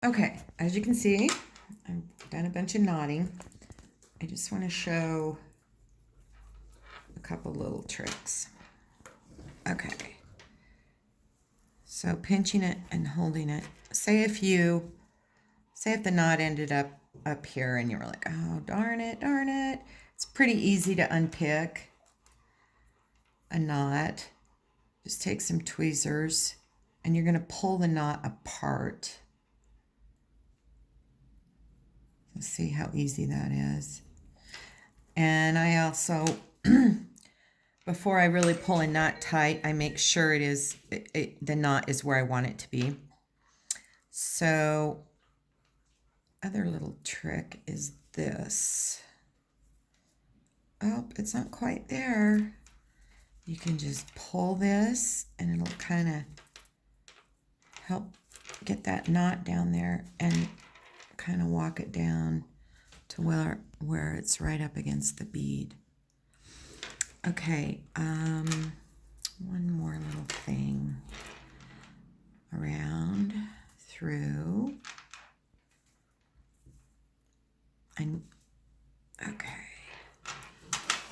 Okay, as you can see, I've done a bunch of knotting. I just want to show a couple little tricks. Okay, so pinching it and holding it. Say if the knot ended up here and you were like, oh, darn it. It's pretty easy to unpick a knot. Just take some tweezers and you're going to pull the knot apart. So see how easy that is. And I also, before I really pull a knot tight, I make sure the knot is where I want it to be. So, other little trick is this. Oh, it's not quite there. You can just pull this and it'll kind of help get that knot down there and kind of walk it down to where it's right up against the bead. Okay, one more little thing. Around, through, and okay,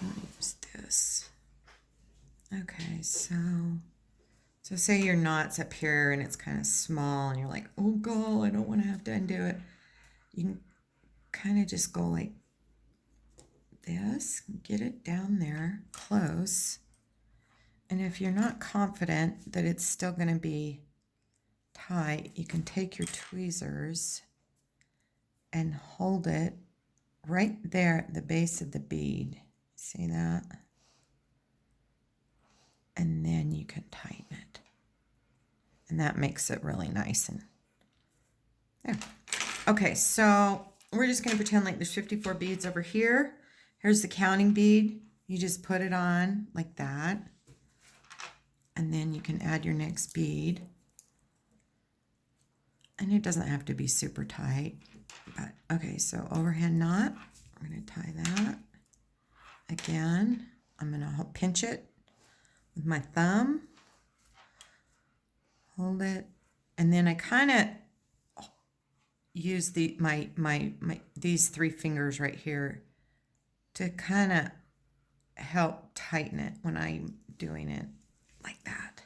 I'll use this. Okay, so say your knot's up here and it's kind of small and you're like, oh God, I don't want to have to undo it. You can kind of just go like this, get it down there close. And if you're not confident that it's still going to be tight, you can take your tweezers and hold it right there at the base of the bead. See that? And then you can tighten it. And that makes it really nice and there. Okay, so we're just going to pretend like there's 54 beads over here. Here's the counting bead. You just put it on like that. And then you can add your next bead. And it doesn't have to be super tight. But okay, so overhand knot. I'm going to tie that. Again, I'm going to pinch it with my thumb. Hold it. And then I kind of use these three fingers right here to kind of help tighten it when I'm doing it like that.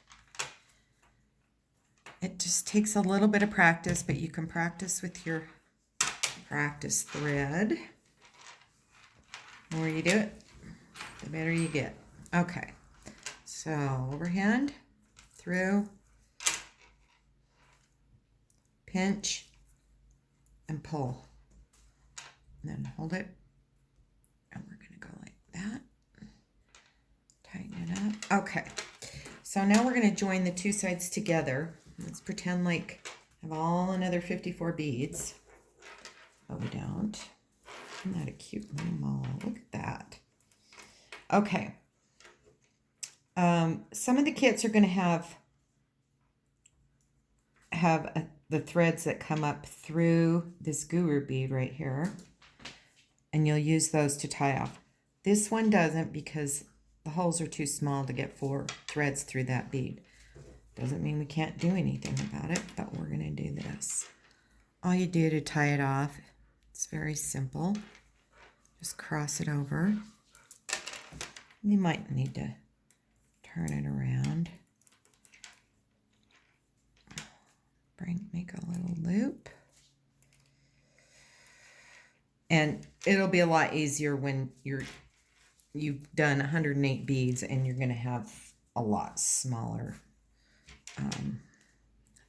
It just takes a little bit of practice, but you can practice with your practice thread. The more you do it, the better you get. Okay, so overhand, through, pinch, and pull. And then hold it. And we're going to go like that. Tighten it up. Okay, so now we're going to join the two sides together. Let's pretend like I have all another 54 beads. But we don't. Isn't that a cute little mole? Look at that. Okay. Some of the kits are going to have the threads that come up through this guru bead right here. And you'll use those to tie off. This one doesn't because the holes are too small to get 4 threads through that bead. Doesn't mean we can't do anything about it, but we're going to do this. All you do to tie it off, it's very simple. Just cross it over. You might need to turn it around. Make a little loop. And it'll be a lot easier when you've done 108 beads and you're going to have a lot smaller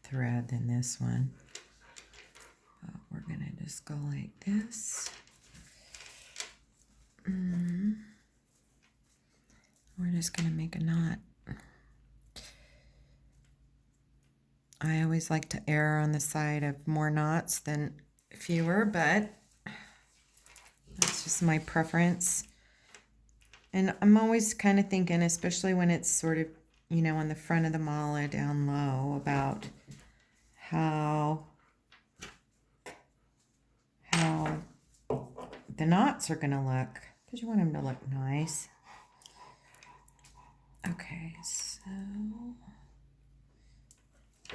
thread than this one. We're going to just go like this. We're just going to make a knot. I always like to err on the side of more knots than fewer, but that's just my preference. And I'm always kind of thinking, especially when it's sort of, on the front of the mala down low, about how the knots are going to look, because you want them to look nice. Okay, so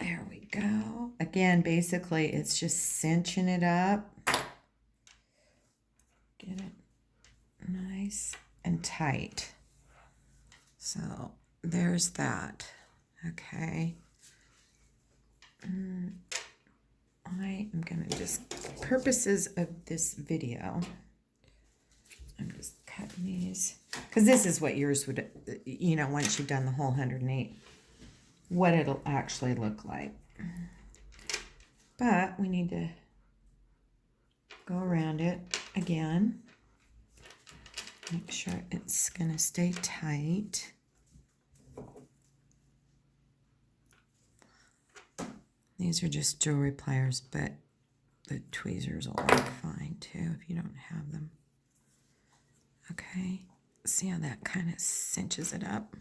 There we go. Again, basically, it's just cinching it up. Get it nice and tight. So there's that. Okay. I am going to just, purposes of this video, I'm just cutting these, because this is what yours would, you know, once you've done the whole 108, what it'll actually look like. But we need to go around it again. Make sure it's going to stay tight. These are just jewelry pliers, but the tweezers will work fine too if you don't have them. Okay, see how that kind of cinches it up.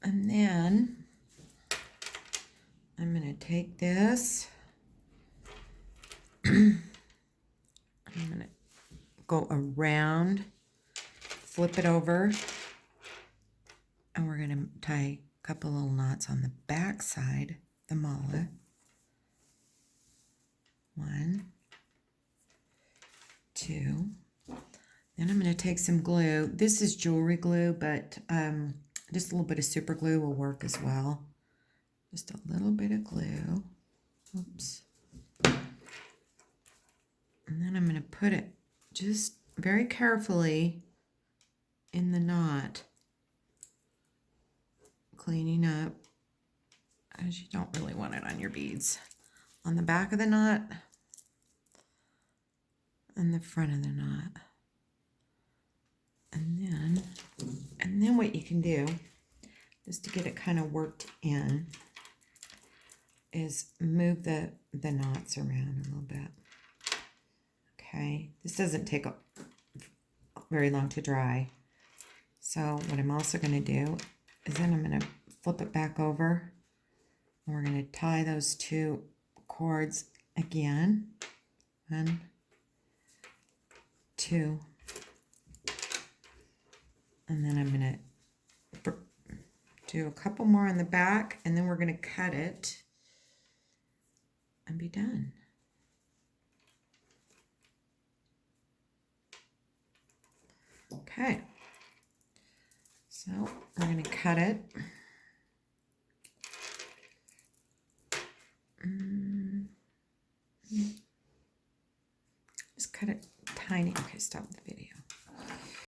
And then I'm going to take this. I'm going to go around, flip it over, and we're going to tie a couple little knots on the back side, the mala. 1, 2. Then I'm going to take some glue. This is jewelry glue, but just a little bit of super glue will work as well. Just a little bit of glue. Oops. And then I'm going to put it just very carefully in the knot, cleaning up, as you don't really want it on your beads. On the back of the knot and the front of the knot. And then what you can do, just to get it kind of worked in, is move the knots around a little bit. Okay, this doesn't take very long to dry. So what I'm also going to do is then I'm going to flip it back over, and we're going to tie those 2 cords again. 1, 2. And then I'm going to do a couple more on the back, and then we're going to cut it and be done. Okay. So we're going to cut it. Just cut it tiny. Okay, stop